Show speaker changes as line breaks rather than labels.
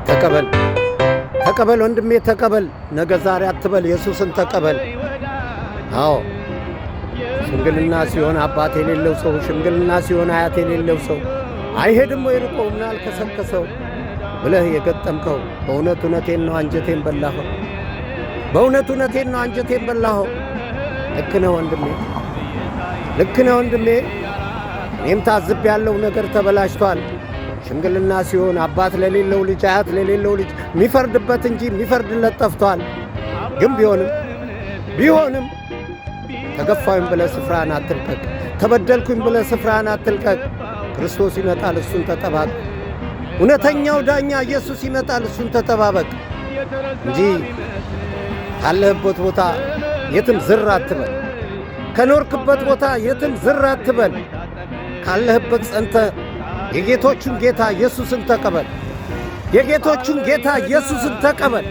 ተቀበል ተቀበል ወንድሜ ተቀበል። ነገ ዛሬ አትበል፣ ኢየሱስን ተቀበል። አዎ ሽምግልና ሲሆን አባት የሌለው ሰው፣ ሽምግልና ሲሆን አያት የሌለው ሰው አይሄድም ወይ ርቆ ምን አልከሰከሰው ብለህ የገጠምከው በእውነት እውነቴን ነው አንጀቴን በላኸው። በእውነት እውነቴን ነው አንጀቴን በላኸው። ልክ ነህ ወንድሜ፣ ልክ ነህ ወንድሜ። እኔም ታዝብ ያለው ነገር ተበላሽቷል። ሽምግልና ሲሆን አባት ለሌለው ልጅ፣ አያት ለሌለው ልጅ የሚፈርድበት እንጂ የሚፈርድለት ጠፍቷል። ግን ቢሆንም ተገፋዩም ብለህ ስፍራህን አትልቀቅ፣ ተበደልኩኝ ብለህ ስፍራህን አትልቀቅ። ክርስቶስ ይመጣል፣ እሱን ተጠባበቅ። እውነተኛው ዳኛ ኢየሱስ ይመጣል፣ እሱን ተጠባበቅ እንጂ ካለህበት ቦታ የትም ዝር አትበል። ከኖርክበት ቦታ የትም ዝር አትበል። ካለህበት ጸንተ የጌቶቹን ጌታ ኢየሱስን ተቀበል። የጌቶቹን ጌታ ኢየሱስን ተቀበል።